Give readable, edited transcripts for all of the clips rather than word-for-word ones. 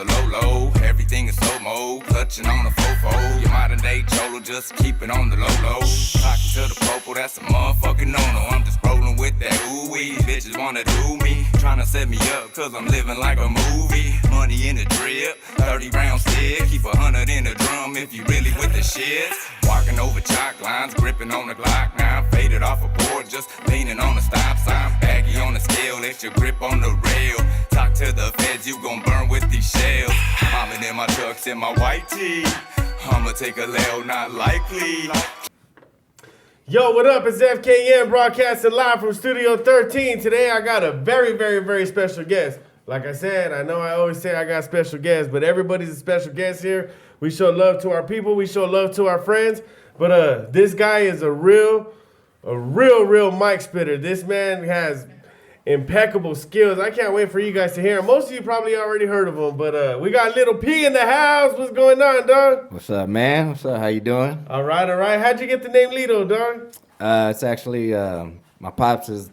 the low. Everything is slow mo, clutching on the fofo. Your modern day cholo, just keep it on the low. Talking to the popo, that's a motherfucking no-no. I'm just rolling with that ooh-wee. Bitches wanna do me, tryna set me up, cause I'm living like a movie. Money in the drip, 30 rounds stick. Keep 100 in the drum if you really with the shit. Walking over chalk lines, gripping on the Glock 9. Faded off a board, just leaning on the stop sign. Baggy on the scale, let your grip on the rail. Talk to the feds, you gon' burn with these shells. Momming in my trucks in my white tee. I'ma take a Lil, not likely. Yo, what up? It's FKN broadcasting live from Studio 13. Today I got a very, very, very special guest. Like I said, I know I always say I got special guests, but everybody's a special guest here. We show love to our people. We show love to our friends. But this guy is a real mic spitter. This man has impeccable skills. I can't wait for you guys to hear him. Most of you probably already heard of him, but we got Lido P in the house. What's going on, dog? What's up, man? What's up? How you doing? All right. How'd you get the name Lido, dog? It's actually my pops is,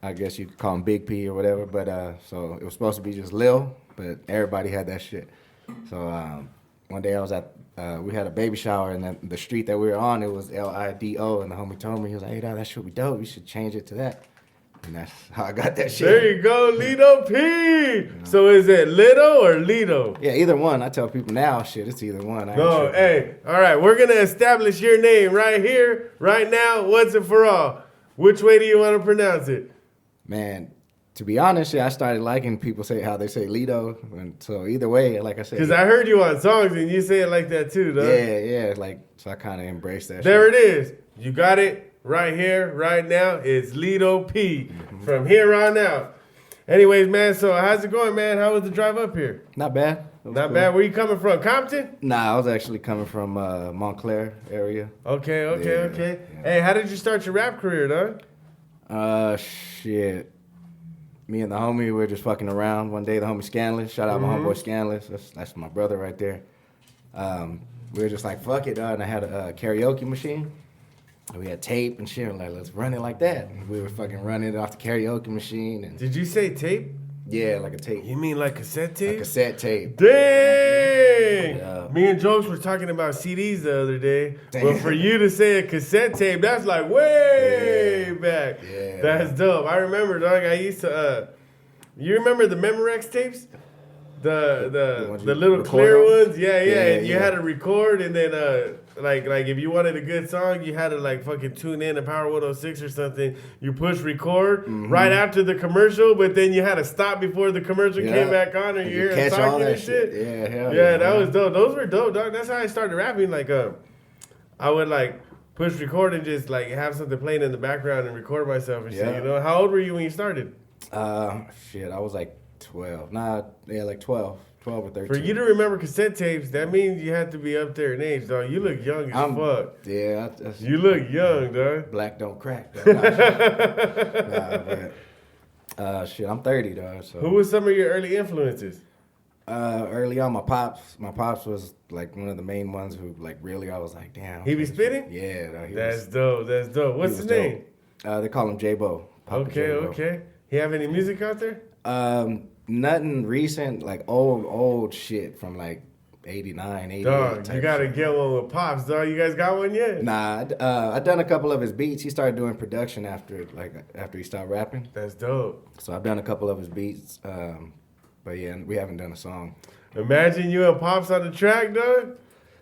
I guess you could call him Big P or whatever, but so it was supposed to be just Lil, but everybody had that shit. So one day I was at, we had a baby shower, and then the street that we were on, it was Lido, and the homie told me, he was like, hey, dog, that should be dope. You should change it to that. And that's how I got that shit. There you go, Lido P. You know. So is it Lido or Lido? Yeah, either one. I tell people now, shit, it's either one. No, hey, all right, we're going to establish your name right here, right now, once and for all. Which way do you want to pronounce it? Man, to be honest, I started liking people say how they say Lido, and so either way, like I said. Because I heard you on songs and you say it like that too, though. Yeah, like, so I kind of embraced that there shit. It is. You got it right here, right now. It's Lido P from here on out. Anyways, man, so how's it going, man? How was the drive up here? Not bad. Not bad. Where you coming from? Compton? Nah, I was actually coming from Montclair area. Okay. Yeah. Hey, how did you start your rap career, dog? Shit. Me and the homie, we were just fucking around. One day, the homie Scanless, shout out my homeboy Scanless. That's my brother right there. We were just like, fuck it, and I had a karaoke machine. We had tape and shit. We're like, let's run it like that. And we were fucking running it off the karaoke machine. And did you say tape? Yeah, like a tape. You mean like cassette tape? A cassette tape. Dang! Yeah. Me and Jokes were talking about CDs the other day. Dang. But for you to say a cassette tape, that's like way back. Yeah. That's dope. I remember, dog. I used to. You remember the Memorex tapes? The little clear ones? Yeah. And you had to record, and then like if you wanted a good song, you had to like fucking tune in to Power 106 or something. You push record right after the commercial, but then you had to stop before the commercial came back on, and you hear him talking and shit. Yeah, that was dope. Those were dope, dog. That's how I started rapping. Like I would like push record and just like have something playing in the background and record myself and shit. You know, how old were you when you started? Shit, I was like 12. Like 12 or 13. For you to remember cassette tapes, that means you had to be up there in age, dog. You look young as fuck. Yeah. You look young, dog. Black don't crack, dog. Shit, I'm 30, dog. So. Who was some of your early influences? Early on, my pops was like one of the main ones who like really I was like, damn. He be spitting? Yeah, dog, that's dope. What's his name? They call him J-Bo. Okay. He have any music out there? Nothing recent, like old shit from like 89, 88. Dog, you gotta get one with Pops, dog. You guys got one yet? Nah, I done a couple of his beats. He started doing production after he stopped rapping. That's dope. So I've done a couple of his beats, but yeah, we haven't done a song. Imagine you and Pops on the track, dog.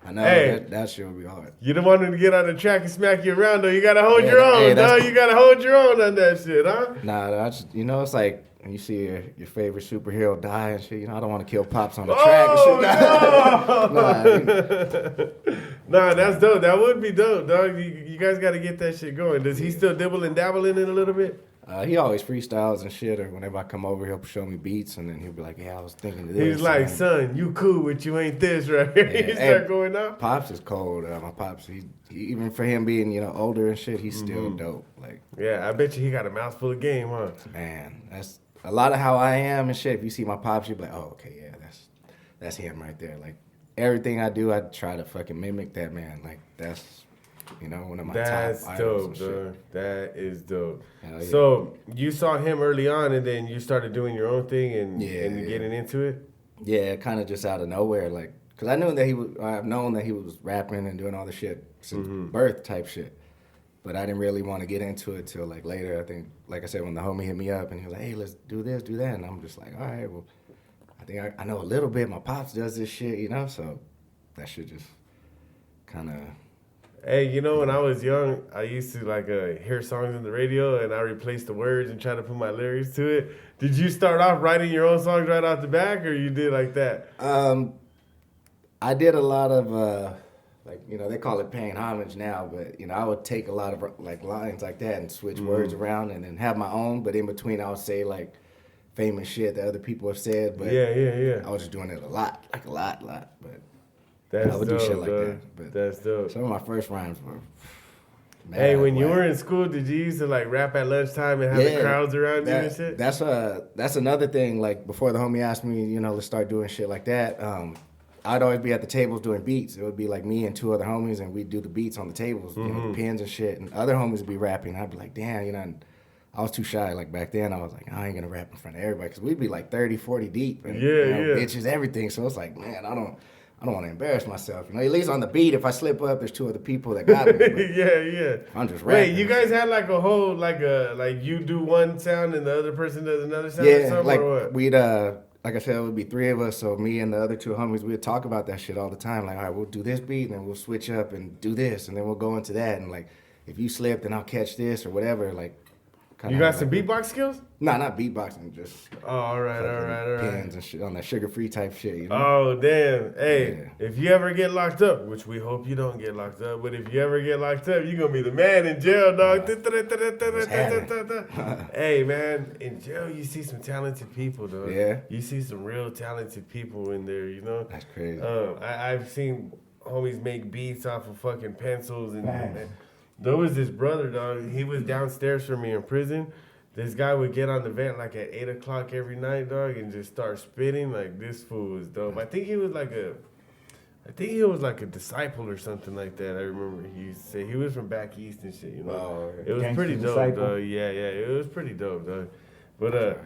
I know, that shit would be hard. You don't want him to get on the track and smack you around, though. You gotta hold your own, dog. You gotta hold your own on that shit, huh? Nah, it's like when you see your favorite superhero die and shit, I don't want to kill Pops on the track and shit. Nah, that's dope. That would be dope, dog. You guys gotta get that shit going. Does he still dibble and dabble in it a little bit? He always freestyles and shit, or whenever I come over, he'll show me beats, and then he'll be like, yeah, I was thinking of this. He's like, son, you cool, but you ain't this right here. Yeah, he start going out. Pops is cold. My Pops, he even for him being, older and shit, he's still dope. Like, yeah, I bet you he got a mouthful of game, huh? Man, that's a lot of how I am and shit. If you see my Pops, you'll be like, oh, okay, yeah, that's him right there. Like, everything I do, I try to fucking mimic that man. Like, that's... one of my That's top dope, idols dude. That is dope. Hell yeah. So you saw him early on, and then you started doing your own thing and getting into it. Yeah, kind of just out of nowhere, like, cause I've known that he was rapping and doing all the shit since birth type shit, but I didn't really want to get into it till like later. I think, like I said, when the homie hit me up and he was like, "Hey, let's do this, do that," and I'm just like, "All right, well, I think I know a little bit. My pops does this shit, you know, so that shit just kind of." Hey, you know, when I was young, I used to like hear songs on the radio, and I replaced the words and try to put my lyrics to it. Did you start off writing your own songs right off the back, or you did like that? I did a lot of like, you know, they call it paying homage now, but you know, I would take a lot of like lines like that and switch words around and then have my own, but in between I would say like famous shit that other people have said, but yeah. I was just doing it a lot, but That's I would dope, do shit like dog. that. But That's dope. some of my first rhymes were Hey, when you whack. were in school, did you used to like rap at lunchtime and have the crowds around you and shit? That's another thing. Like before the homie asked me, you know, let's start doing shit like that. I'd always be at the tables doing beats. It would be like me and two other homies, and we'd do the beats on the tables, you know, the pins and shit. And other homies would be rapping. I'd be like, damn, you know. And I was too shy. Like back then, I was like, I ain't gonna rap in front of everybody, because we'd be like 30, 40 deep, and bitches, everything. So it's like, man, I don't want to embarrass myself. You know, at least on the beat, if I slip up, there's two other people that got me. But yeah. I'm just rapping. Wait, you guys had like a whole like you do one sound and the other person does another sound or something, like or what? we'd like I said, it would be three of us. So me and the other two homies, we'd talk about that shit all the time. Like, all right, we'll do this beat, and then we'll switch up and do this, and then we'll go into that. And like, if you slip, then I'll catch this or whatever. Like, you got some beatbox skills? Nah, not beatboxing, just all right. pins and shit on that sugar-free type shit. You know? Oh damn! Hey, if you ever get locked up, which we hope you don't get locked up, but if you ever get locked up, you're gonna be the man in jail, dog. Hey man, in jail you see some talented people, dog. Yeah. You see some real talented people in there, you know. That's crazy. I've seen homies make beats off of fucking pencils and there was this brother, dog. He was downstairs from me in prison. This guy would get on the vent like at 8 o'clock every night, dog, and just start spitting. Like, this fool was dope. I think he was like a disciple or something like that. I remember he used to say he was from back east and shit, you know. Oh, it was pretty dope, dog. Yeah, it was pretty dope, dog. But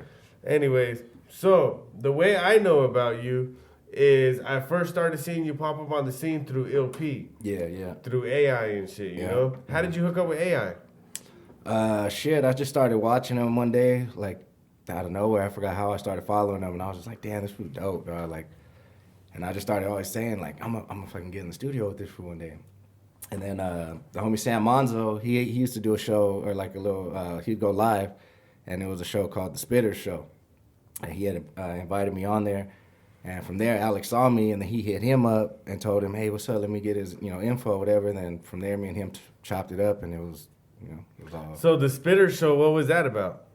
anyways, so the way I know about you is I first started seeing you pop up on the scene through Lido P. Yeah. Through AI and shit, you know? How did you hook up with AI? I just started watching him one day, like, out of nowhere. I forgot how I started following him, and I was just like, damn, this fool dope, dog. Like, and I just started always saying, like, I'm gonna fucking get in the studio with this fool one day. And then the homie Sam Monzo, he used to do a show, or like a little, he'd go live, and it was a show called The Spitter Show. And he had invited me on there. And from there, Alex saw me, and then he hit him up and told him, hey, what's up? Let me get his, info or whatever. And then from there, me and him chopped it up, and it was all. So the Spitter Show, what was that about?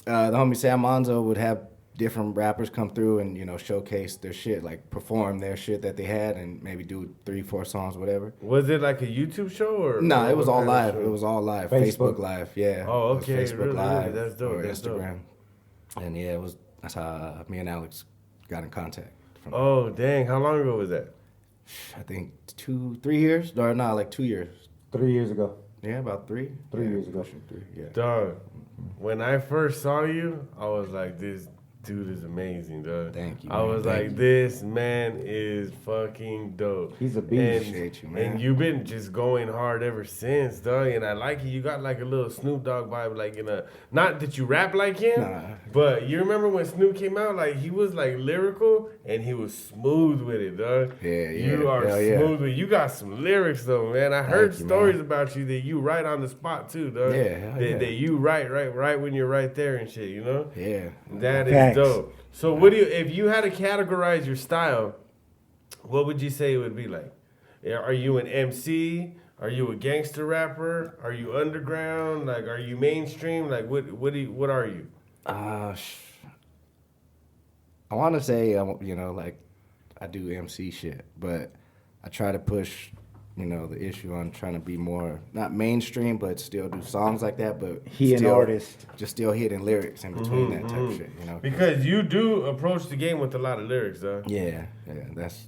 The homie Sam Monzo would have different rappers come through and, showcase their shit, like perform their shit that they had and maybe do 3-4 songs, whatever. Was it like a YouTube show or? No, it was all live. It was all live. Facebook Live, yeah. Oh, okay. Facebook Live. Really? That's dope. Or That's Instagram. Dope. And yeah, that's how me and Alex got in contact. Oh, dang. How long ago was that? I think 2-3 years. Or no, like 2 years. 3 years ago. Yeah, about 3. 3 years ago. 3, yeah. Dog, when I first saw you, I was like, this dude is amazing, dog. Thank you, I was like, this man is fucking dope. He's a beast. Appreciate you, man. And you've been just going hard ever since, dog. And I like it. You got like a little Snoop Dogg vibe, like not that you rap like him, but you remember when Snoop came out, like he was like lyrical and he was smooth with it, dog. Yeah. You are smooth with it. You got some lyrics though, man. I heard stories about you that you write on the spot too, dog. Yeah. That you write right when you're right there and shit, you know? Yeah. That is dope. So what do you, if you had to categorize your style, what would you say it would be like? Are you an MC? Are you a gangster rapper? Are you underground? Like, are you mainstream? Like, what are you? I want to say, like, I do MC shit, but I try to push, the issue on trying to be more, not mainstream, but still do songs like that, but an artist. Just still hitting lyrics in between that type of shit, Because you do approach the game with a lot of lyrics, though. Yeah, that's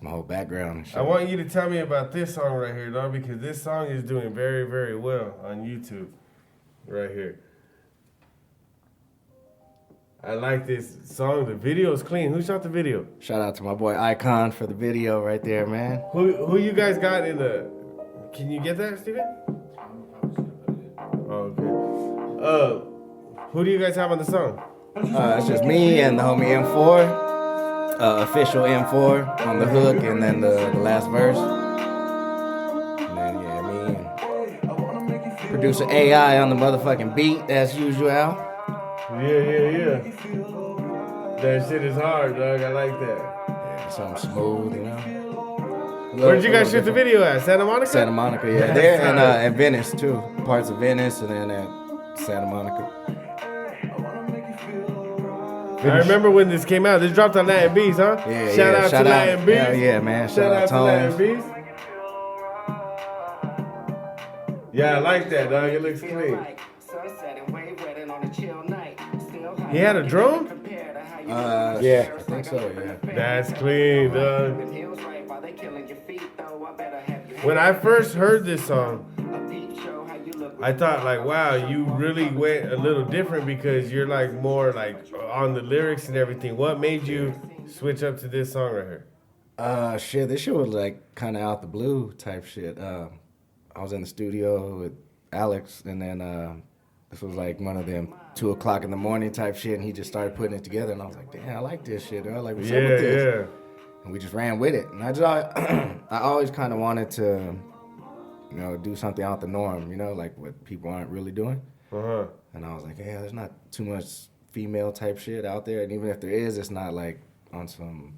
my whole background and shit. I want you to tell me about this song right here, dog, because this song is doing very, very well on YouTube right here. I like this song. The video is clean. Who shot the video? Shout out to my boy Icon for the video right there, man. Who you guys got in the? Can you get that, Steven? Oh, okay. Who do you guys have on the song? It's just me and the homie M4, official M4 on the hook, and then the last verse. And then yeah, me and producer AI on the motherfucking beat as usual. Yeah. That shit is hard, dog. I like that. Yeah, something smooth, you know. Where did you guys shoot the video at? Santa Monica? Santa Monica, yeah. There and Venice too. Parts of Venice and then at Santa Monica. I remember when this came out. This dropped on Latin Beats, huh? Yeah, Shout out to Latin Beats. Hell yeah, man. Shout out to Latin Tones. Beats. Yeah, I like that, dog. It looks clean. He had a drone? Yeah, I think so, yeah. That's clean, dog. When I first heard this song, I thought like, wow, you really went a little different because you're like more like on the lyrics and everything. What made you switch up to this song right here? Shit, this shit was like kind of out the blue type shit. I was in the studio with Alex, and then this was like one of them 2 o'clock in the morning type shit, and he just started putting it together, and I was like, damn, I like this shit. I was like, what's up with this? Yeah. And we just ran with it. And I always kind of wanted to, you know, do something out the norm, you know, like what people aren't really doing. Uh-huh. And I was like, yeah, there's not too much female type shit out there, and even if there is, it's not like on some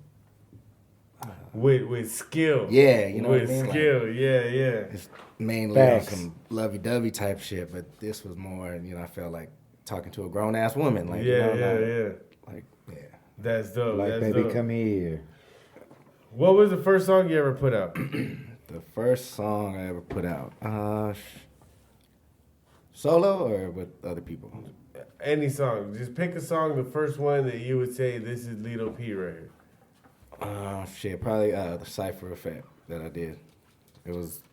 With skill. Yeah, you know with what I mean? skill, Like, yeah. it's mainly Facts. on some lovey-dovey type shit, but this was more, you know, I felt like talking to a grown-ass woman. Like, you know, Yeah. Like, yeah. That's dope. Like, That's baby, dope. come here. What was the first song you ever put out? The first song I ever put out, solo or with other people? Any song. Just pick a song, the first one that you would say, this is Lido P right here. Shit, probably the Cypher Effect that I did.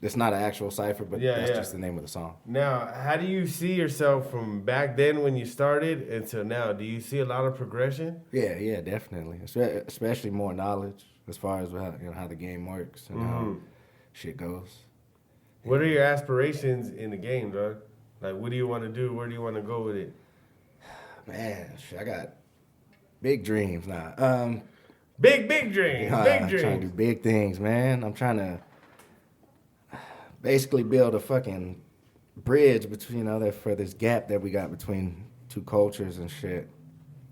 It's not an actual cipher, but that's just the name of the song. Now, how do you see yourself from back then when you started until now? Do you see a lot of progression? Yeah, definitely. Especially more knowledge as far as how the game works and how shit goes. What are your aspirations in the game, dog? Like, what do you want to do? Where do you want to go with it? Man, shit, I got big dreams now. Big dreams. I'm Big trying to do dreams. big things, man. I'm trying to basically build a fucking bridge between for this gap that we got between two cultures and shit,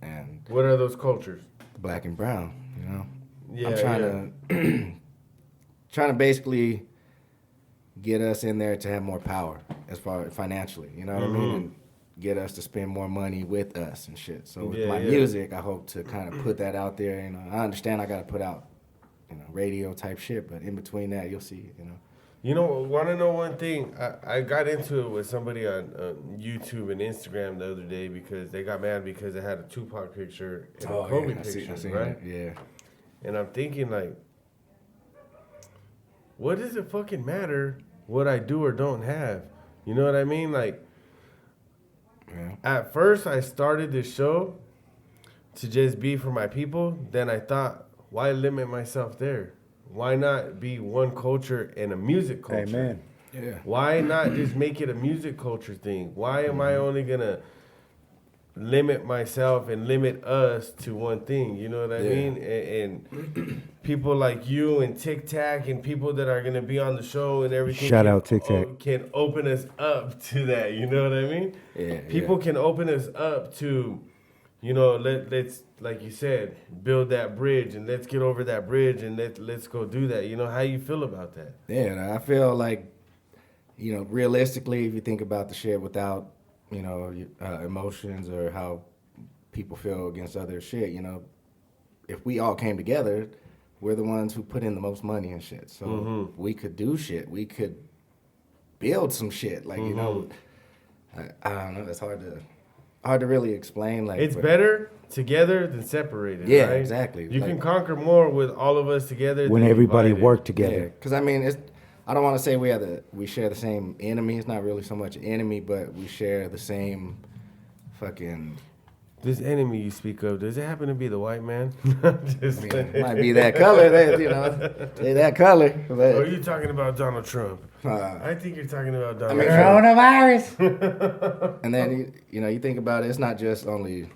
and What are those cultures? black and brown. You know, Yeah, I'm trying to basically get us in there to have more power as far as financially. You know what I mean? And get us to spend more money with us and shit. So with my music, I hope to kind of put that out there. You know, I understand I got to put out, radio type shit, but in between that, you'll see. You know, want to know one thing? I got into it with somebody on YouTube and Instagram the other day because they got mad because it had a Tupac picture and a Kobe picture, right? That. Yeah. And I'm thinking, like, what does it fucking matter what I do or don't have? You know what I mean? Like, at first I started this show to just be for my people. Then I thought, why limit myself there? Why not be one culture and a music culture? Amen. Yeah. Why not just make it a music culture thing? Why am I only gonna limit myself and limit us to one thing? You know what I mean? And people like you and Tic Tac and people that are gonna be on the show and everything. Shout out Tic Tac. Can open us up to that. You know what I mean? Yeah. People can open us up to, let's like you said, build that bridge and let's get over that bridge and let's go do that. You know, how you feel about that? Yeah, I feel like, realistically, if you think about the shit without, emotions or how people feel against other shit, if we all came together, we're the ones who put in the most money and shit. So we could do shit. We could build some shit. Like, I don't know. It's hard to really explain. Like, It's better together than separated. Yeah, right? exactly. You Like- can conquer more with all of us together When than everybody divided. work Yeah, together. because I don't want to say we share the same enemy. It's not really so much an enemy, but we share the same fucking This enemy you speak of, does it happen to be the white man? Just Might be that color, they that color. But, are you talking about Donald Trump? I think you're talking about Donald Trump. Coronavirus. And then you think about it, it's not just only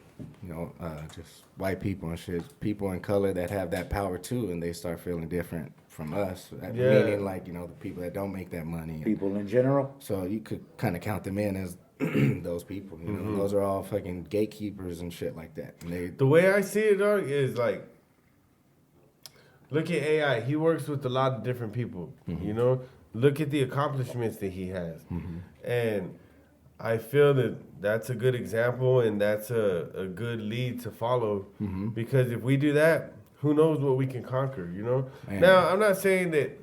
just white people and shit. People in color that have that power too, and they start feeling different from us. Meaning like the people that don't make that money. People in general. So you could kind of count them in as those people. Those are all fucking gatekeepers and shit like that. And the way I see it, dog, is like, look at AI. He works with a lot of different people. Look at the accomplishments that he has, and I feel that that's a good example and that's a good lead to follow. Because if we do that, who knows what we can conquer? Man. Now, I'm not saying that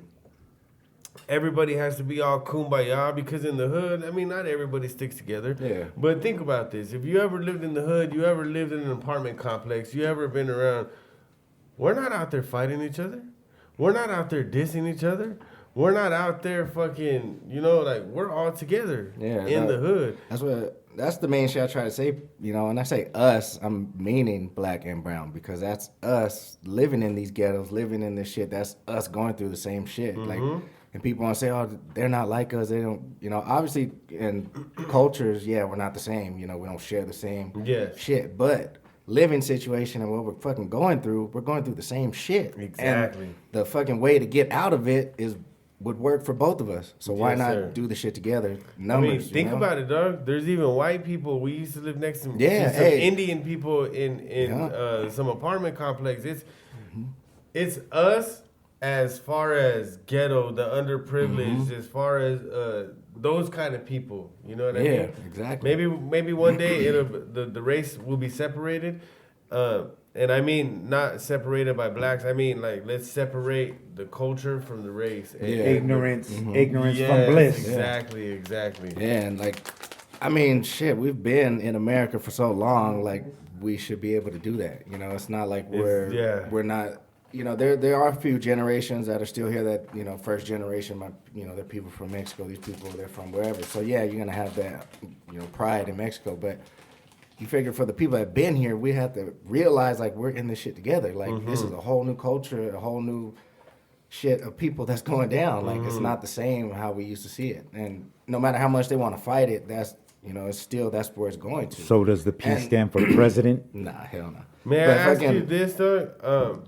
everybody has to be all kumbaya, because in the hood, I mean, not everybody sticks together. Yeah. But think about this. If you ever lived in the hood, you ever lived in an apartment complex, you ever been around, we're not out there fighting each other. We're not out there dissing each other. We're not out there fucking, we're all together in the hood. That's the main shit I try to say, and I say us, I'm meaning black and brown, because that's us living in these ghettos, living in this shit. That's us going through the same shit. Like, and people want to say, oh, they're not like us. They don't, obviously in cultures, we're not the same. We don't share the same shit. But living situation and what we're fucking going through, we're going through the same shit. Exactly. And the fucking way to get out of it would work for both of us. So why not do the shit together? Numbers, think about it, dog. There's even white people. We used to live next to some Indian people in some apartment complex. It's us as far as ghetto, the underprivileged, as far as those kind of people. You know what I mean? Yeah, exactly. Maybe one day the race will be separated. And I mean, not separated by blacks. I mean, like, let's separate the culture from the race. And ignorance from bliss. Exactly. Yeah, and like, I mean, shit, we've been in America for so long, like, we should be able to do that. It's not like we're not, there are a few generations that are still here that, first generation, they're people from Mexico, these people, they're from wherever. So, yeah, you're going to have that, pride in Mexico, but you figure for the people that have been here, we have to realize, like, we're in this shit together. Like, this is a whole new culture, a whole new shit of people that's going down. Like, it's not the same how we used to see it. And no matter how much they want to fight it, that's, it's still, that's where it's going to. So does the P stand for president? Nah, hell no. May I ask you this, though?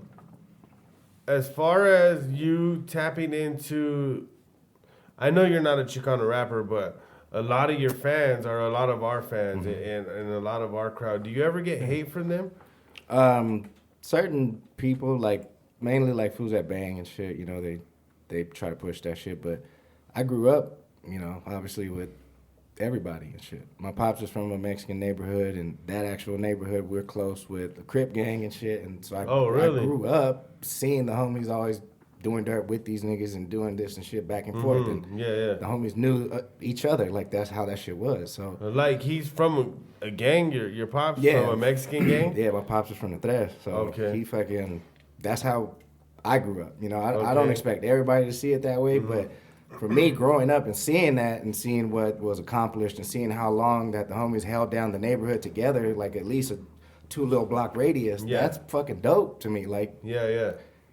As far as you tapping into, I know you're not a Chicano rapper, but a lot of your fans are a lot of our fans and a lot of our crowd. Do you ever get hate from them? Certain people, like, mainly like fools that bang and shit, they try to push that shit. But I grew up, obviously with everybody and shit. My pops was from a Mexican neighborhood, and that actual neighborhood, we're close with the Crip gang and shit. And so I grew up seeing the homies always doing dirt with these niggas and doing this and shit back and forth, and the homies knew each other. Like, that's how that shit was. So, like, he's from a gang. Your pops from a Mexican gang. Yeah, my pops was from the Thresh. So he fucking. That's how I grew up. I don't expect everybody to see it that way, but for me, growing up and seeing that and seeing what was accomplished and seeing how long that the homies held down the neighborhood together, like at least a 2 little block radius, that's fucking dope to me. Like,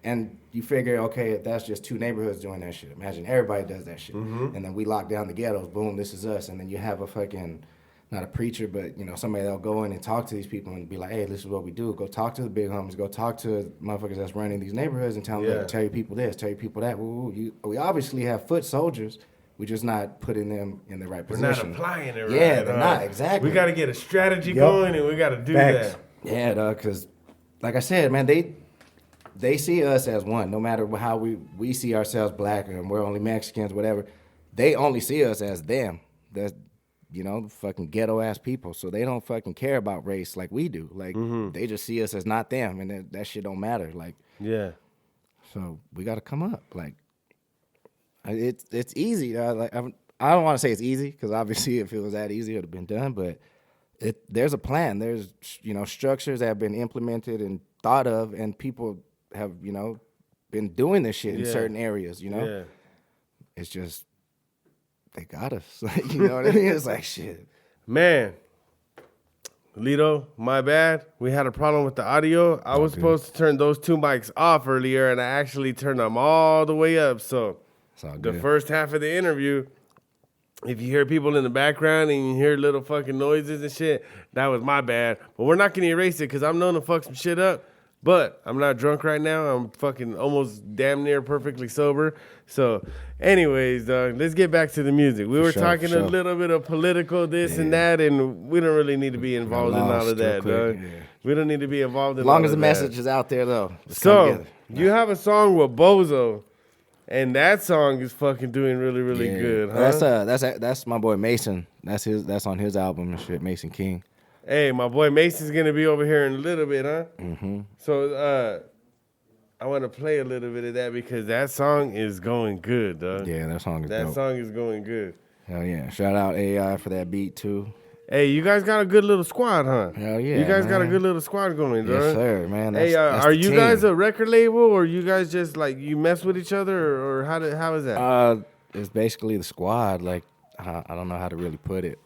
and you figure, okay, if that's just 2 neighborhoods doing that shit, imagine everybody does that shit. And then we lock down the ghettos, boom, this is us. And then you have a fucking, not a preacher, but, somebody that'll go in and talk to these people and be like, hey, this is what we do. Go talk to the big homies. Go talk to motherfuckers that's running these neighborhoods and tell them, tell your people this, tell your people that. We obviously have foot soldiers. We're just not putting them in the right position. We're not applying it right. Yeah, they're not, exactly. We got to get a strategy going, and we got to do that. Yeah, dog, because, like I said, man, they see us as one, no matter how we see ourselves black and we're only Mexicans, whatever. They only see us as them. That's, fucking ghetto ass people. So they don't fucking care about race like we do. Like, they just see us as not them, and that shit don't matter. Like, so we got to come up. Like, it's easy. Like, I don't want to say it's easy, because obviously if it was that easy, it would have been done. But there's a plan. There's structures that have been implemented and thought of, and people have, been doing this shit in certain areas, It's just, they got us. Like, you know what I mean? It's like, shit. Man, Lido, my bad. We had a problem with the audio. I was supposed to turn those 2 mics off earlier, and I actually turned them all the way up. So the first half of the interview, if you hear people in the background and you hear little fucking noises and shit, that was my bad. But we're not going to erase it because I'm known to fuck some shit up. But I'm not drunk right now. I'm fucking almost damn near perfectly sober. So, anyways, dog, let's get back to the music. We were talking a little bit of political this and that, and we don't really need to be involved in all of that, dog. Yeah. We don't need to be involved in all of that. As long as the message is out there, though. So, you have a song with Bozo, and that song is fucking doing really, really good, huh? That's my boy Mason. That's on his album and shit, Mason King. Hey, my boy Mason's going to be over here in a little bit, huh? Mm-hmm. So, I want to play a little bit of that because that song is going good, dog. Yeah, that song is dope. That song is going good. Hell yeah. Shout out AI for that beat, too. Hey, you guys got a good little squad, huh? Hell yeah, you guys got a good little squad going, dog. Yes, sir, man. Hey, are you guys a record label, or you guys just, like, you mess with each other, or how is that? It's basically the squad. Like, I don't know how to really put it.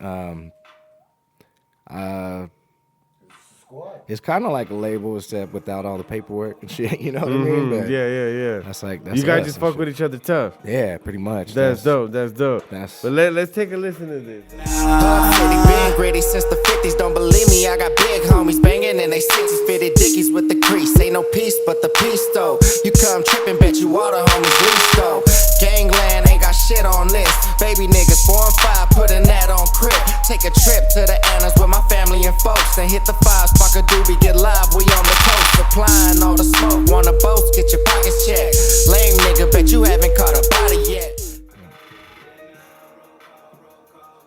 It's kind of like a label, except without all the paperwork and shit. You know what I mean? But yeah. That's you guys just fuck with each other tough. Yeah, pretty much. That's dope. But let's take a listen to this. Been gritty since the 50s. Don't believe me, I got big homies banging in they 60s. Fitted dickies with the crease. Ain't no peace but the peace though. You come tripping, bet you all the homies least though. Gangland ain't got shit on list. Baby niggas 4 and 5, putting that on crib. Take a trip to the Annas with my family and folks, and hit the 5 spark a doobie, get live. We on the coast, supplying all the smoke. Wanna boast, get your pockets checked. Lame nigga, bet you haven't caught a body yet.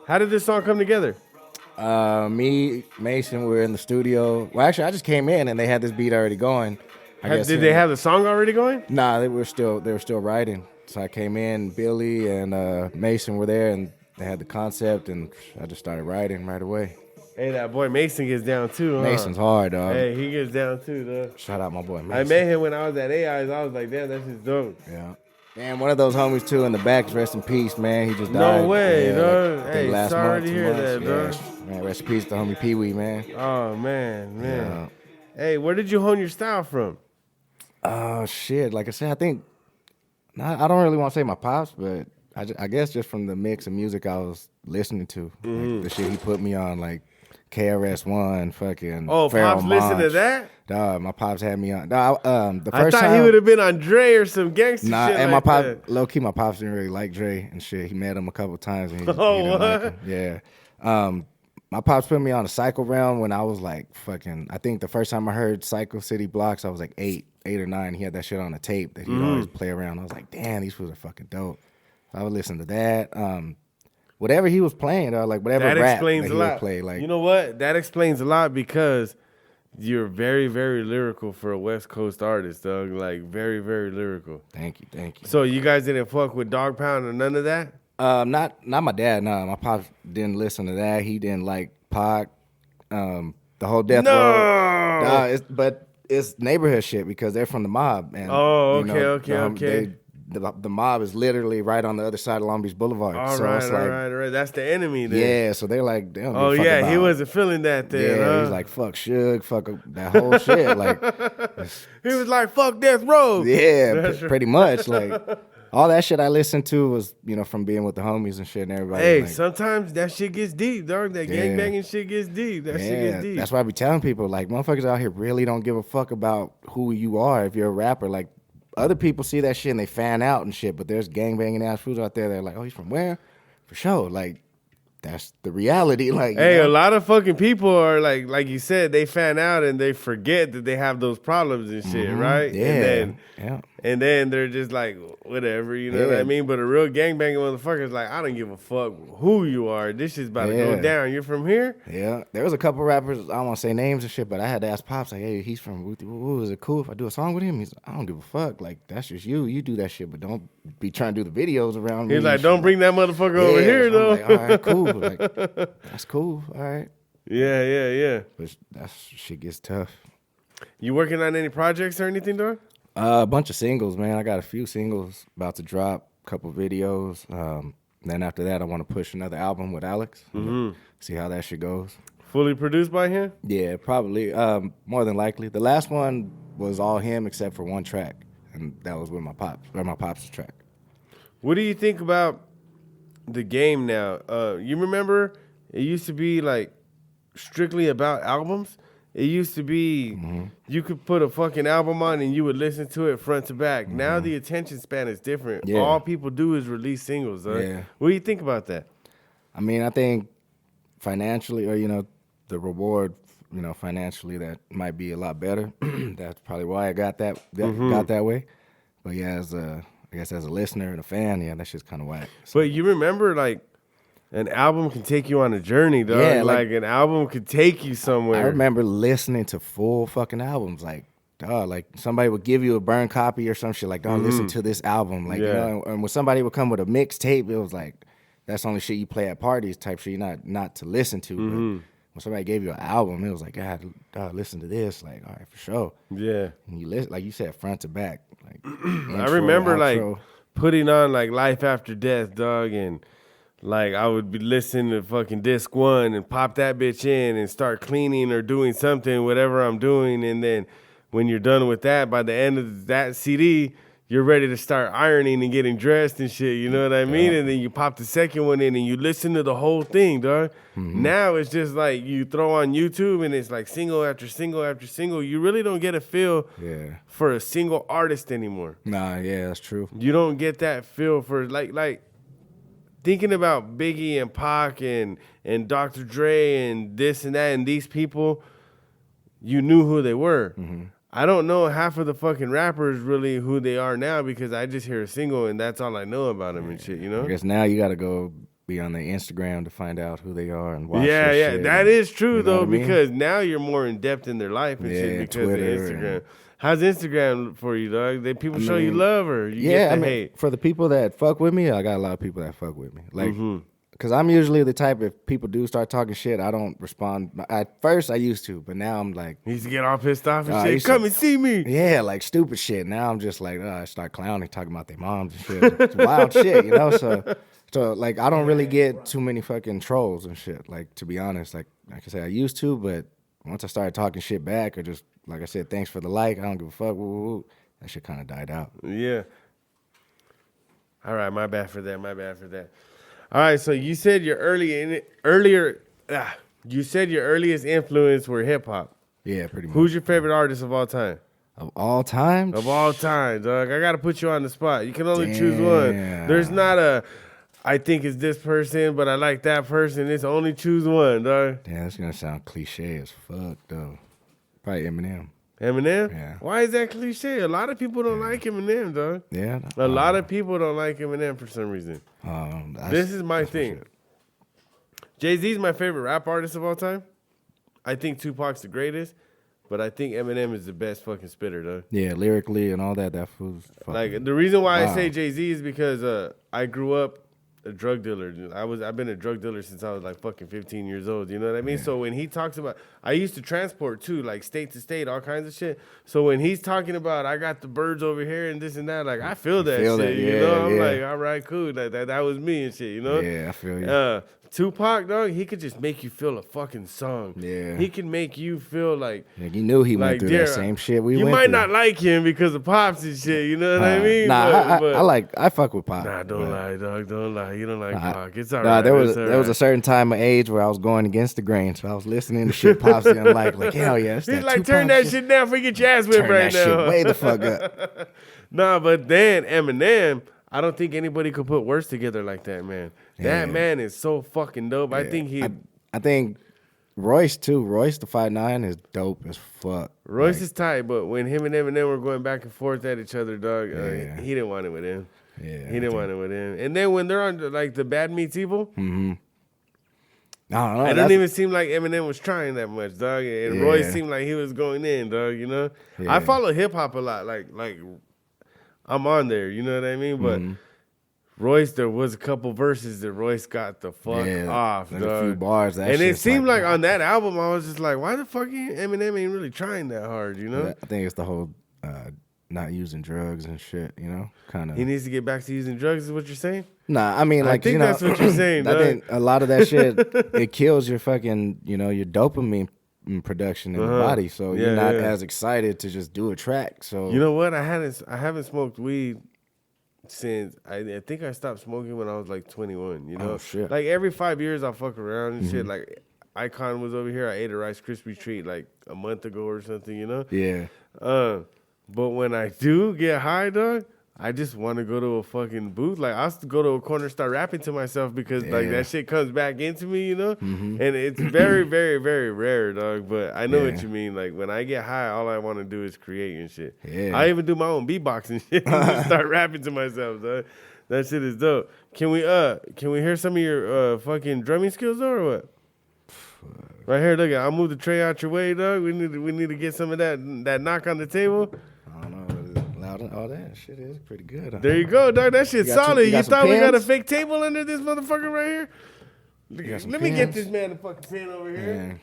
How did this song come together? Me, Mason, we're in the studio. Well, actually, I just came in and they had this beat already going. Did they have the song already going? Nah, they were still writing. So I came in, Billy and Mason were there, and they had the concept, and I just started writing right away. Hey, that boy Mason gets down too, huh? Mason's hard, dog. Hey, he gets down too, dog. Shout out my boy Mason. I met him when I was at AI's. I was like, damn, that's just dope. Yeah. Man, one of those homies too in the back, rest in peace, man. He just died. No way, dog. Like, hey, sorry to hear that, dog. Man, rest in peace to homie Pee Wee, man. Oh, man. Yeah. Hey, where did you hone your style from? Oh, shit. Like I said, I think, I don't really want to say my pops, but I guess just from the mix of music I was listening to. Like the shit he put me on, like KRS-One, fucking Pharrell Pops listened to that? Dog, my pops had me on. Dog, the first I thought time, he would have been on Dre or some gangster shit and like my that. Low-key, my pops didn't really like Dre and shit. He met him a couple times and he Oh, didn't what? like him. Yeah. My pops put me on a Psycho Realm when I was like fucking, I think the first time I heard Psycho City Blocks, I was like 8 or 9. He had that shit on a tape that he'd always play around. I was like, damn, these fools are fucking dope. I would listen to that. Whatever he was playing, like whatever That rap explains that a he lot. would play. Like, you know what? That explains a lot because you're very, very lyrical for a West Coast artist, dog. Like, very, very lyrical. Thank you. So you guys didn't fuck with Dog Pound or none of that? Not my dad, no. My pops didn't listen to that. He didn't like Pac, the whole Death Row. But it's neighborhood shit because they're from the mob. And, okay. The mob is literally right on the other side of Long Beach Boulevard. All so right, it's like, all right. That's the enemy then. Yeah, so they're like, they don't give oh, a fuck yeah, about he wasn't feeling that then, Yeah, huh? he's like, fuck Suge, fuck that whole shit. Like, he was like, fuck Death Row. Yeah, pretty much. Like, all that shit I listened to was, from being with the homies and shit and everybody. Hey, like, sometimes that shit gets deep, dog. That gangbanging shit gets deep. That shit gets deep. That's why I be telling people, like, motherfuckers out here really don't give a fuck about who you are if you're a rapper. Like, other people see that shit and they fan out and shit, but there's gangbanging ass fools out there that are like, oh, he's from where? For sure. Like, that's the reality. Like, hey, a lot of fucking people are like you said, they fan out and they forget that they have those problems and shit, right? Yeah. And then they're just like, whatever, you know what I mean? But a real gangbanging motherfucker is like, I don't give a fuck who you are. This shit's about to go down. You're from here? Yeah. There was a couple rappers, I don't want to say names and shit, but I had to ask Pops, like, hey, he's from Woo. Is it cool if I do a song with him? He's like, I don't give a fuck. Like, that's just you. You do that shit, but don't be trying to do the videos around me. He's like, don't bring that motherfucker over here, so though. I'm like, all right, cool. Like, that's cool. All right. Yeah. But that shit gets tough. You working on any projects or anything, dog? A bunch of singles, man. I got a few singles about to drop, a couple videos. Then after that, I want to push another album with Alex. See how that shit goes. Fully produced by him? Yeah, probably. More than likely. The last one was all him except for one track, and that was with my pops, or my pops' track. What do you think about the game now? You remember it used to be like strictly about albums? It used to be you could put a fucking album on and you would listen to it front to back. Now the attention span is different. Yeah. All people do is release singles. Yeah. What do you think about that? I mean, I think financially, or the reward, financially, that might be a lot better. That's probably why I got that way. But yeah, I guess as a listener and a fan, yeah, that's just kind of whack. So, But you remember, like, an album can take you on a journey, dog. Yeah, like an album could take you somewhere. I remember listening to full fucking albums, like, dog, like somebody would give you a burn copy or some shit, like, dog, listen to this album. Like, and when somebody would come with a mixtape, it was like, that's the only shit you play at parties type shit, not to listen to. But when somebody gave you an album, it was like, God, listen to this. Like, all right, for sure. Yeah. And you listen, like you said, front to back. Like, I remember, like, putting on, like, Life After Death, dog, and, like, I would be listening to fucking disc 1 and pop that bitch in and start cleaning or doing something, whatever I'm doing. And then when you're done with that, by the end of that CD, you're ready to start ironing and getting dressed and shit, you know what I mean? And then you pop the second one in and you listen to the whole thing, dog. Now it's just like you throw on YouTube and it's like single after single after single. You really don't get a feel for a single artist anymore. Nah, yeah, that's true. You don't get that feel for like thinking about Biggie and Pac and Dr. Dre and this and that and these people, you knew who they were. I don't know half of the fucking rappers really who they are now because I just hear a single and that's all I know about them and shit, you know? I guess now you got to go be on their Instagram to find out who they are and watch Yeah, their shit. that is true, You know though, what I mean? because now you're more in depth in their life and shit because Twitter of Instagram. How's Instagram for you, dog? They people show you love or you yeah, get the hate? for the people that fuck with me, I got a lot of people that fuck with me. Like, because I'm usually the type, if people do start talking shit, I don't respond. At first, I used to, but now I'm like, He used to get all pissed off and I shit. used Come to- and see me. yeah, like stupid shit. Now I'm just like, I start clowning, talking about their moms and shit. It's wild shit, So like, I don't really get too many fucking trolls and shit. Like, to be honest, like I said, I used to, but once I started talking shit back or just, like I said, thanks for the like, I don't give a fuck, woo, woo, woo, that shit kind of died out. Yeah. All right, my bad for that. All right, so you said your you said your earliest influence were hip hop. Yeah, pretty much. Who's your favorite artist of all time? Of all time? Of all time, dog. I gotta put you on the spot. You can only choose one. Damn. There's not a I think it's this person, but I like that person. It's only choose one, dog. Damn, that's gonna sound cliche as fuck though. Probably Eminem. Eminem? Yeah. Why is that cliche? A lot of people don't like Eminem, dog. Yeah. A lot of people don't like Eminem for some reason. This is my thing. Jay-Z's my favorite rap artist of all time. I think Tupac's the greatest, but I think Eminem is the best fucking spitter, dog. Yeah, lyrically and all that. That fool's fucking. Like the reason why I say Jay-Z is because I grew up a drug dealer. I've been a drug dealer since I was like fucking 15 years old. You know what I mean? Yeah. So when he talks about, I used to transport too, like state to state, all kinds of shit. So when he's talking about, I got the birds over here and this and that, like I feel that shit. You know, I'm like, all right, cool. That was me and shit. You know? Yeah, I feel you. Tupac, dog, he could just make you feel a fucking song. Yeah. He can make you feel like... you knew he went like, through that same shit we went through. You might not like him because of Pops and shit, you know what I mean? Nah, I fuck with Pop. Nah, don't lie, dog. Don't lie. You don't like Pac. It's all right. There was a certain time of age where I was going against the grain, so I was listening to shit Pops didn't like hell yeah. He's like, turn that shit down before you get your ass whipped right now. Turn that shit way the fuck up. Nah, but then Eminem... I don't think anybody could put words together like that, man. That man is so fucking dope. Yeah. I think Royce too. Royce the 5'9" is dope as fuck. Royce is tight, but when him and Eminem were going back and forth at each other, dog, he didn't want it with him. Yeah, he didn't want it with him. And then when they're on like the Bad Meets Evil, I don't know. It didn't even seem like Eminem was trying that much, dog. And Royce seemed like he was going in, dog. You know, I follow hip hop a lot, like. I'm on there, you know what I mean? But Royce, there was a couple verses that Royce got the fuck off, dog. A few bars. And it seemed like on that album, I was just like, why the fuck Eminem ain't really trying that hard, you know? I think it's the whole not using drugs and shit. You know, kind of. He needs to get back to using drugs. Is what you're saying? Nah, I mean, like, I think that's what you're saying. I dog. think a lot of that shit it kills your fucking, your dopamine production in the body. So you're not as excited to just do a track. So you know what? I haven't smoked weed since I think I stopped smoking when I was like 21. You know, Oh, shit. like every 5 years I'll fuck around and shit. Like Icon was over here. I ate a Rice Krispie treat like a month ago or something. You know. yeah. But when I do get high, dog, I just want to go to a fucking booth. Like, I'll go to a corner, start rapping to myself because, like, that shit comes back into me, you know? And it's very, very, very rare, dog. But I know what you mean. Like, when I get high, all I want to do is create and shit. Yeah. I even do my own beatboxing shit and just start rapping to myself, dog. That shit is dope. Can we hear some of your fucking drumming skills, though, or what? Right here, look. I'll move the tray out your way, dog. We need to get some of that knock on the table. I don't know. All that shit is pretty good. There you go, dog. That shit's solid. You some thought we got a pins? fake table under this motherfucker right here? got some Let me get pins? this man a fucking pen over here. Yeah.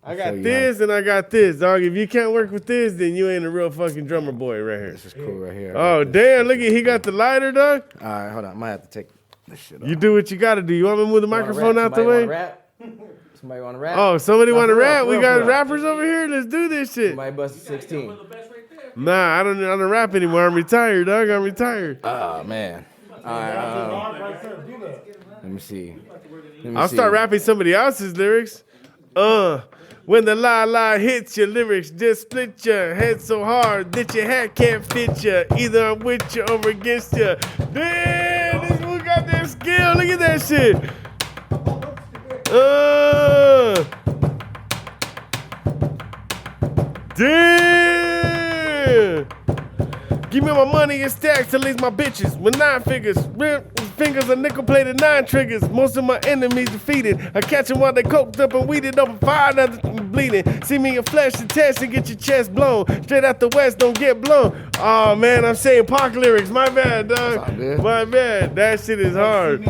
I show got you this and I got this, dog. If you can't work with this, then you ain't a real fucking drummer boy right here. This is cool right here. Oh, damn. Look at he got the lighter, dog. All right, hold on. I might have to take this shit off. You do what you got to do. You want me to move the microphone out the way? Somebody want to rap? Oh, somebody want to for real, rap? for We real, got for real. rappers over here? Let's do this shit. Somebody busted 16. Nah, I don't rap anymore. I'm retired, dog. I'm retired. Oh, man. All right. Let me see. I'll start rapping somebody else's lyrics. When the la hits your lyrics, just split your head so hard that your hat can't fit you. Either I'm with you or against you. Damn, this fool got that skill. Look at that shit. Damn. Give me my money in stacks to leave my bitches with 9 figures. Fingers are nickel-plated 9 triggers. Most of my enemies defeated. I catch them while they coked up and weeded up and fired others bleeding. See me in flesh and test and get your chest blown. Straight out the west, don't get blown. Oh, man, I'm saying Pac lyrics. My bad, dog. all good. My bad. That shit is hard.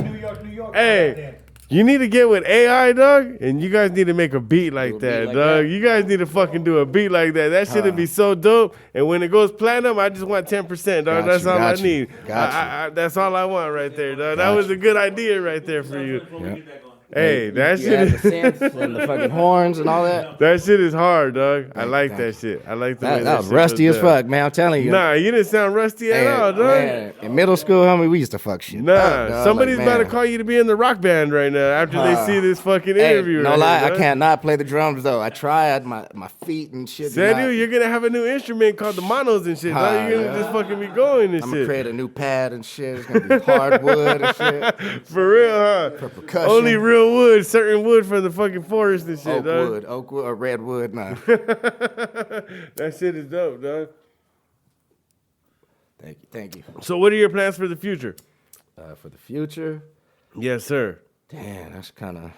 Hey. You need to get with AI, dog, and you guys need to make a beat like that, dog. You guys need to fucking do a beat like that. That shit would be so dope. And when it goes platinum, I just want 10%, dog. That's all I need. That's all I want right there, dog. That was a good idea right there for you. Yeah. Hey, that You shit add is the synths and the fucking horns and all that. that shit is hard, dog. I like that shit. I like the way That was shit rusty goes as down. fuck, man. I'm telling you. Nah, you didn't sound rusty at all, dog. Man, in middle school, homie, we used to fuck shit. Nah, up, dog. somebody's Like, about to man. call you to be in the rock band right now after they see this fucking Hey, interview. no right lie, here, I dog. can't not play the drums though. I tried my feet and shit. do Said not- you're gonna have a new instrument called the monos and shit. dog. You're gonna just fucking be going and I'm gonna shit. create a new pad and shit. It's gonna be hardwood and shit. For real, huh? percussion. Only real wood, certain wood from the fucking forest and shit, dog. Oak wood or redwood. Nah. That shit is dope, dog. Thank you. So, what are your plans for the future? For the future, Yes, sir. damn, that's kind of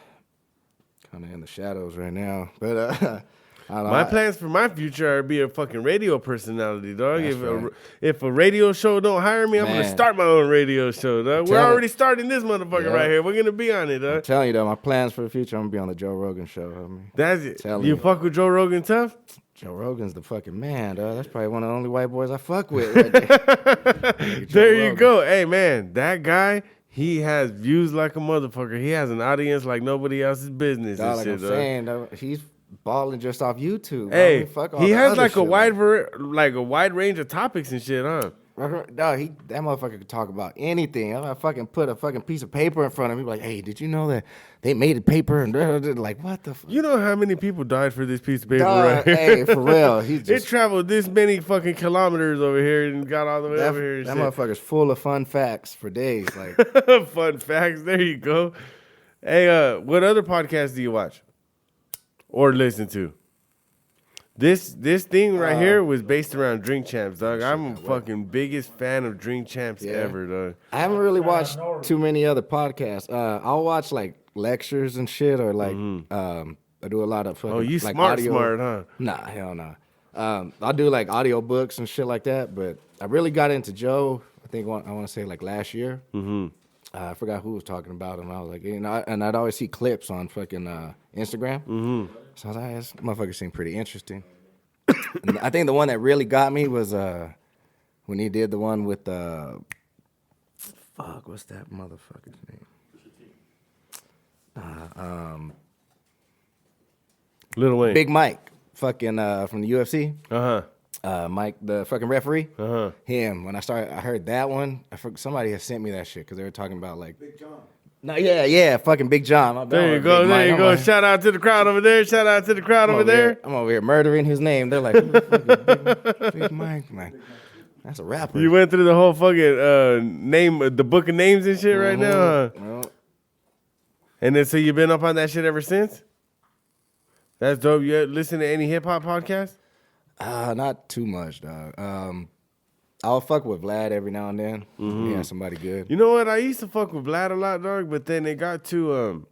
in the shadows right now. But I don't know. My plans for my future are to be a fucking radio personality, dog. That's If right. if a radio show don't hire me, I'm gonna Man. start my own radio show, dog. We're telling- already starting this motherfucker Yeah. right here. We're gonna be on it, I'm dog. telling you though, my plans for the future, I'm gonna be on the Joe Rogan show. I mean, That's it. Telling You you. fuck with Joe Rogan tough? Joe Rogan's the fucking man, dog. That's probably one of the only white boys I fuck with. Right there. There you Rogan. go. Hey, man, that guy, he has views like a motherfucker. He has an audience like nobody else's business Dog, and like shit, I'm dog. saying, dog, he's balling just off YouTube. Hey, fuck all he the has other like a shit, wide range of topics and shit, huh? Dog, that motherfucker could talk about anything. I fucking put a fucking piece of paper in front of him, like, hey, did you know that they made a paper and like, what the fuck? You know how many people died for this piece of paper, Dog, right? hey, for real. He It just, traveled this many fucking kilometers over here and got all the way over here and that shit. motherfucker's full of fun facts for days. Like, Fun facts. There you go. Hey, what other podcasts do you watch or listen to? This thing right here was based around Drink Champs, dog. I'm a fucking biggest fan of Drink Champs Yeah. ever, dog. I haven't really watched too many other podcasts. I'll watch like lectures and shit, or like I do a lot of fucking, Oh, you like smart, audio. huh? Nah, hell no. I'll do like audio books and shit like that. But I really got into Joe. I think I want to say like last year. Mm-hmm. I forgot who was talking about him. I was like, and I'd always see clips on fucking Instagram. Mm-hmm. So I was like, this motherfucker seemed pretty interesting. And I think the one that really got me was when he did the one with what's that motherfucker's name? Lil Wayne. Big Mike, fucking from the UFC. Mike, the fucking referee. Him. When I heard that one. Somebody had sent me that shit because they were talking about like Big John. No, yeah, fucking Big John. There you go. Shout out to the crowd over there. I'm over here murdering his name. They're like, who the fuck is Big Mike, man. That's a rapper. You went through the whole fucking the book of names and shit right now, huh? Well, And then so you've been up on that shit ever since? That's dope. You listen to any hip hop podcast? not too much, dog. I'll fuck with Vlad every now and then. Yeah, somebody good. You know what? I used to fuck with Vlad a lot, dog, but then it got to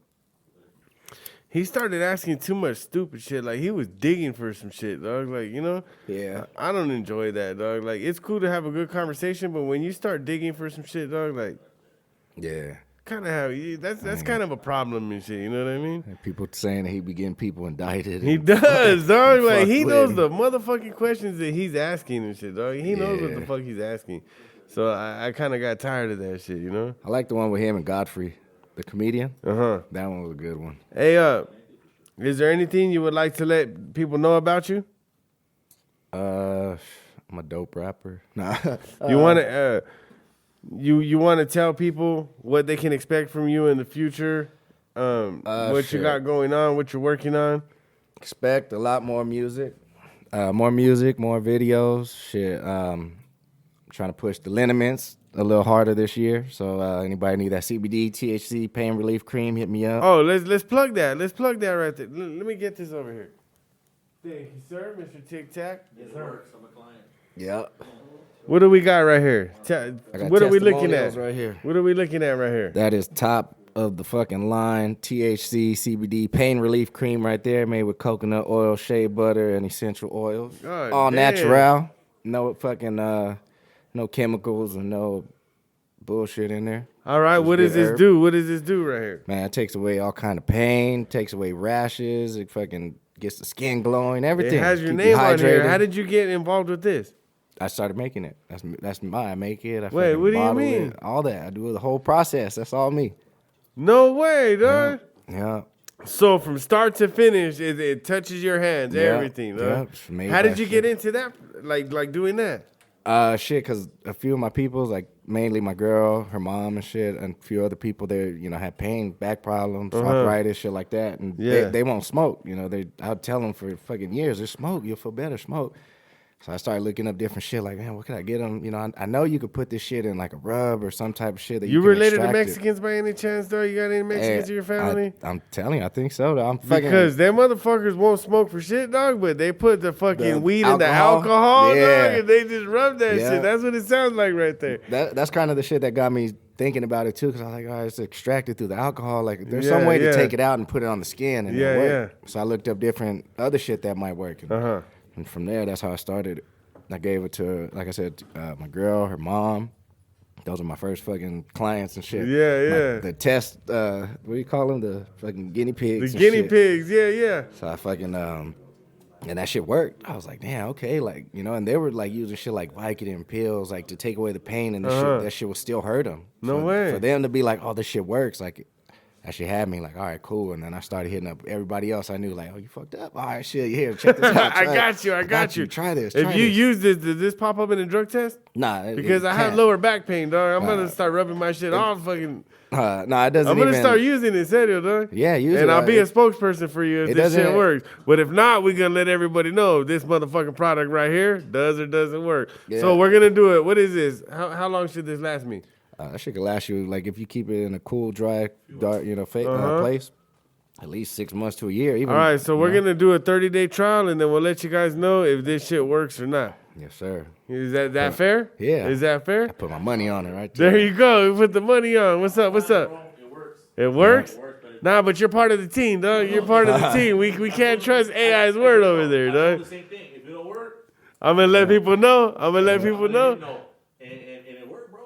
he started asking too much stupid shit. Like he was digging for some shit, dog. Like, you know? Yeah. I don't enjoy that, dog. Like it's cool to have a good conversation, but when you start digging for some shit, dog, like Yeah. kind of how that's kind of a problem and shit. You know what I mean? And people saying that he be getting people indicted. He does, dog. Like he knows the motherfucking questions that he's asking and shit, dog. He knows what the fuck he's asking. So I kind of got tired of that shit, you know? I like the one with him and Godfrey, the comedian. Uh-huh. That one was a good one. Hey, is there anything you would like to let people know about you? I'm a dope rapper. Nah. You want to you want to tell people what they can expect from you in the future? What you got going on? What you're working on? Expect a lot more music. More videos. Shit. Trying to push the liniments a little harder this year. So anybody need that CBD, THC, pain relief cream, hit me up. Oh, let's plug that. Let's plug that right there. Let me get this over here. Thank you, sir, Mr. Tic Tac. Yes, sir. I'm a client. Yep. What do we got right here? What are we looking at right here? What are we looking at right here? That is top of the fucking line. THC, CBD, pain relief cream right there, made with coconut oil, shea butter, and essential oils. God all damn. natural. No fucking no chemicals and no bullshit in there. All right, Just what does good this herb. do? What does this do right here? Man, it takes away all kind of pain, takes away rashes, it fucking gets the skin glowing, everything. It has your Keep you name on here. hydrated. How did you get involved with this? I started making it. That's my I make it. I Wait, fucking what do you bottle mean? it, all that. I do the whole process. That's all me. No way, dog. Yeah. So from start to finish, it touches your hands, Yeah, everything. yeah, Dog. just made How did that you shit. get into that? Like doing that? Shit, cause a few of my peoples, like mainly my girl, her mom and shit, and a few other people there, had pain, back problems, arthritis, shit like that, and Yeah. they won't smoke. I'd tell them for fucking years, just smoke, you'll feel better, smoke. So I started looking up different shit, like, man, what can I get them? I know you could put this shit in like a rub or some type of shit that You can related to extract it. Mexicans by any chance, though? You got any Mexicans in your family? I'm telling you, I think so. Though. I'm fucking Because them motherfuckers won't smoke for shit, dog, but they put the fucking The weed in the alcohol? alcohol, Yeah. dog, and they just rub that Yeah. shit. That's what it sounds like right there. that's kind of the shit that got me thinking about it too, because I was like, oh, it's extracted through the alcohol. Like, there's some Yeah, way to yeah. take it out and put it on the skin, and Yeah, it work. So I looked up different other shit that might work, and from there, that's how I started. I gave it to, like I said, my girl, her mom. Those are my first fucking clients and shit. Yeah, yeah. The test, what do you call them? The fucking guinea pigs. The and guinea shit. pigs, yeah. So I fucking and that shit worked. I was like, damn, okay, like, and they were like using shit like Vicodin pills, like to take away the pain, and the shit, that shit would still hurt them. No way. For them to be like, oh, this shit works, like, that shit had me like, all right, cool. And then I started hitting up everybody else I knew, like, oh, you fucked up. All right, shit, here, check this out. I try got it. you. I got you. Try this. If try you this. use this, does this pop up in a drug test? Nah, Because I have can't. lower back pain, dog. I'm gonna start rubbing my shit all fucking. Nah, it doesn't. I'm gonna even, start using it, serio, dog. Yeah, use and it. I'll be a spokesperson for you if It this shit doesn't- works. But if not, we're gonna let everybody know this motherfucking product right here does or doesn't work. Yeah. So we're gonna do it. What is this? How long should this last me? That shit could last you, like, if you keep it in a cool, dry, dark, place, at least 6 months to a year. Even. All right, so we're gonna do a 30-day trial, and then we'll let you guys know if this shit works or not. Yes, sir. Is that fair? Yeah. Is that fair? I put my money on it right there. There you go. We put the money on. What's up? What's up? It works. It works? It works, but it- Nah, but you're part of the team, dog. You're part of the team. We can't trust AI's word over there, I do dog. the same thing. If it don't work, I'm gonna let people know. I'm gonna let I'm people gonna know. let you know. And it worked, bro.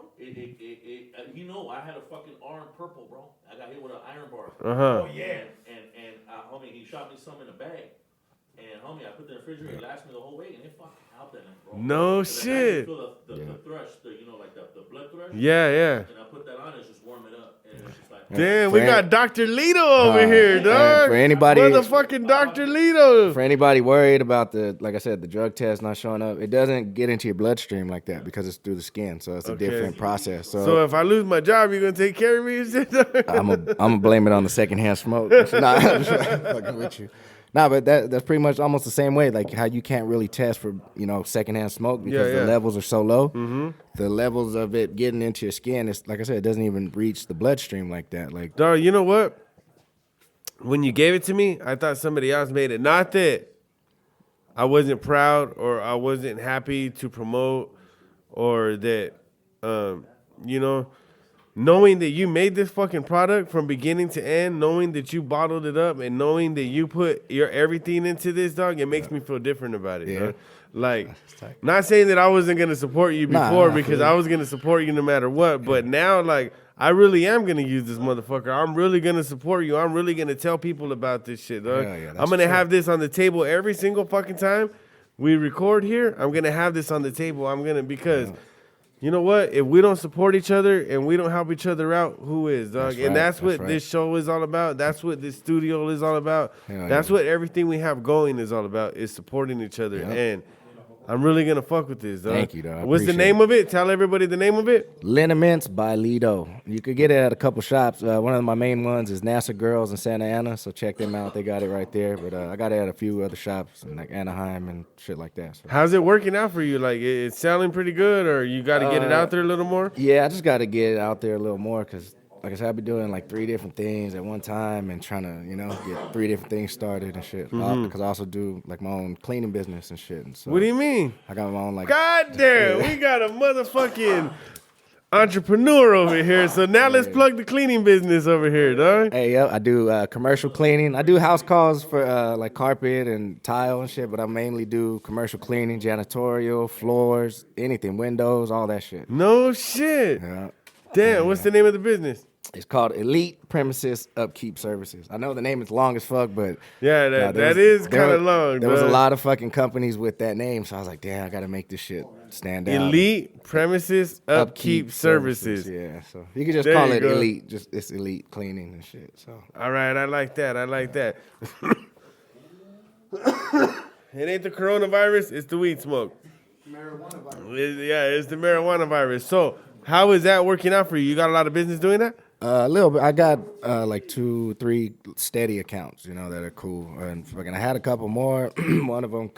I had a fucking arm purple, bro. I got hit with an iron bar. Uh-huh. And homie, he shot me some in the bag. And homie, I put it in the refrigerator. It lasted me the whole week, and it fucking helped that, bro. No So shit. feel the thrush, like the blood thrush. Yeah. And I put that on, it's just warm it up, and it's just like. Damn, we got Dr. Lido over here, dog. For anybody, motherfucking Dr. Lido. For anybody worried about like I said, the drug test not showing up, it doesn't get into your bloodstream like that because it's through the skin, so it's a different process. So if I lose my job, you gonna take care of me and shit? I'm gonna blame it on the secondhand smoke. Nah, I'm just fucking with you. Nah, but that's pretty much almost the same way, like how you can't really test for, secondhand smoke because the levels are so low. Mm-hmm. The levels of it getting into your skin, it's like I said, it doesn't even reach the bloodstream like that. Like, dog, you know what? When you gave it to me, I thought somebody else made it. Not that I wasn't proud or I wasn't happy to promote or that, knowing that you made this fucking product from beginning to end, knowing that you bottled it up and knowing that you put your everything into this, dog, it makes me feel different about it. Dog. Like, not saying that I wasn't going to support you before because I was going to support you no matter what, but now, like, I really am going to use this motherfucker. I'm really going to support you. I'm really going to tell people about this shit, dog. I'm going to have this on the table every single fucking time we record here. I'm going to have this on the table. Because... You know what? If we don't support each other and we don't help each other out, who is, dog? That's what this show is all about. That's what this studio is all about. That's what everything we have going is all about, is supporting each other. Yep. And I'm really going to fuck with this, dog. Thank you, dog. What's the name of it? Tell everybody the name of it. Liniments by Lido. You could get it at a couple shops. One of my main ones is NASA Girls in Santa Ana, so check them out. They got it right there. But I got it at a few other shops in like Anaheim and shit like that. So. How's it working out for you? Like, it's selling pretty good, or you got to get it out there a little more? Yeah, I just got to get it out there a little more because, like I said, I've been doing like 3 different things at one time and trying to, get 3 different things started and shit. Because I also do like my own cleaning business and shit. And so what do you mean? I got my own like. God damn, we got a motherfucking entrepreneur over here. So now let's plug the cleaning business over here, dog. Hey, I do commercial cleaning. I do house calls for like carpet and tile and shit, but I mainly do commercial cleaning, janitorial, floors, anything, windows, all that shit. No shit. Yeah. Damn, what's the name of the business? It's called Elite Premises Upkeep Services. I know the name is long as fuck, but yeah, that is kind of long. There was a lot of fucking companies with that name, so I was like, damn, I got to make this shit stand out. Elite Premises Upkeep Services. Yeah, so you can just call it Elite. Just it's Elite Cleaning and shit. So all right, I like that. It ain't the coronavirus, it's the weed smoke. Marijuana virus. It's the marijuana virus. So how is that working out for you? You got a lot of business doing that? A little bit. I got like 2, 3 steady accounts, that are cool. And fucking, I had a couple more. One of them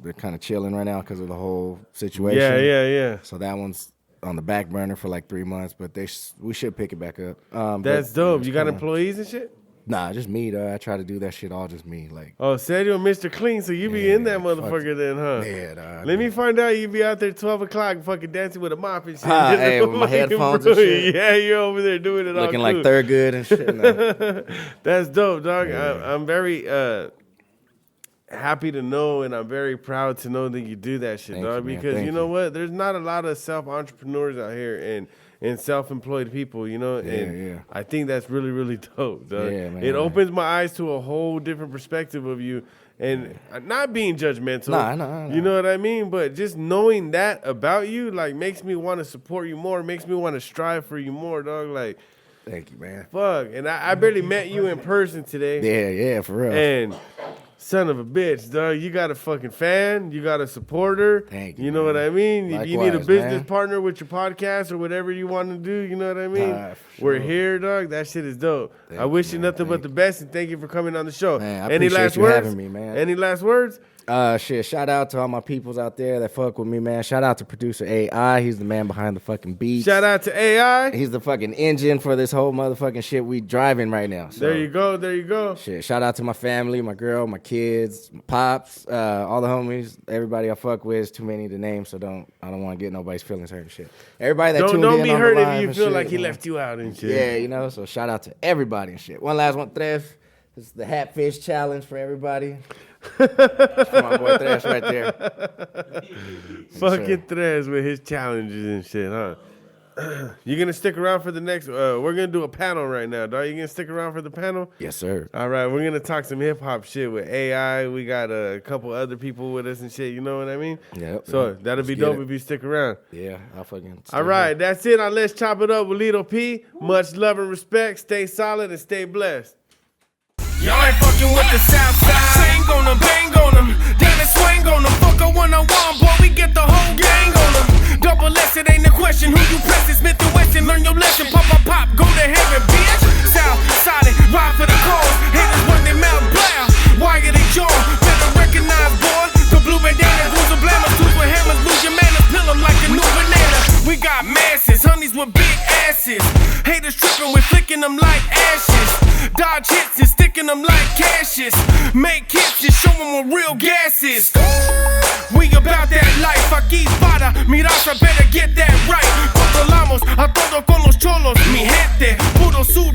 they're kind of chilling right now because of the whole situation. Yeah. So that one's on the back burner for like 3 months, but we should pick it back up. That's dope. You got employees and shit? Nah, just me, though. I try to do that shit all just me. Like, oh, Sadio and Mr. Clean, so you be in that motherfucker then, huh? Yeah, dog. Let me find out you be out there 12 o'clock fucking dancing with a mop and shit. Hey, with my headphones and shit. Yeah, you're over there doing it all looking like Thurgood and shit. No. That's dope, dog. Yeah. I'm very happy to know, and I'm very proud to know that you do that shit, Thank dog. You, because you know what? There's not a lot of self-entrepreneurs out here, and self-employed people, and I think that's really, really dope, dog. Yeah, man, it opens my eyes to a whole different perspective of you, and not being judgmental. Nah. You know what I mean? But just knowing that about you, like, makes me want to support you more, makes me want to strive for you more, dog. Like, thank you, man. Fuck, and I barely met you in person today. Yeah, for real. And son of a bitch, dog. You got a fucking fan. You got a supporter. Thank you. You know what I mean? Likewise, if you need a business man. Partner with your podcast or whatever you want to do, you know what I mean? We're here, dog. That shit is dope. I wish you nothing but the best, and thank you for coming on the show. Man, I Any appreciate last you words? having me, man. Any last words? Shit, shout out to all my peoples out there that fuck with me, man. Shout out to producer AI. He's the man behind the fucking beats. Shout out to AI. He's the fucking engine for this whole motherfucking shit we driving right now. So, there you go. Shit, shout out to my family, my girl, my kids, my pops, all the homies, everybody I fuck with. Is too many to name, so I don't want to get nobody's feelings hurt and shit. Everybody that tuned don't in be on hurt the if live you and feel shit, like he left you out and shit. Yeah, so shout out to everybody and shit. One last one, Tres. This is the Hatfish Challenge for everybody. That's for my boy Tres right there. Fucking Tres with his challenges and shit, huh? You gonna stick around for the next? We're gonna do a panel right now, dog. You gonna stick around for the panel? Yes, sir. All right, we're gonna talk some hip hop shit with AI. We got a couple other people with us and shit. You know what I mean? Yep. So that'll be dope if you stick around. Yeah, I'll fucking. All right, that's it. Now let's chop it up with Lido P. Much love and respect. Stay solid and stay blessed. Y'all ain't fucking with the south side. Sing on them, bang on them, down and swing on them. Fuck a one-on-one, boy, we get the whole gang on them. Double S, it ain't a question. Who you press is Smith and Wesson. Learn your lesson, pop, pop, pop, go to heaven, bitch. South side, ride for the cause. Haters run their mouth, blow. Why are they jaw? Better recognize, boy. The blue bandana, who's a blammer. Tools with hammers, lose your manners, pill them like a new banana. We got masses, honeys with big asses. Haters tripping, we're flicking them like ashes. Dodge hits and sticking them like cashes. Make hits and show them what real gas is. We about that life, aquí para, miraza, better get that right. Controlamos a todo con los cholos, mi gente. Puro sud,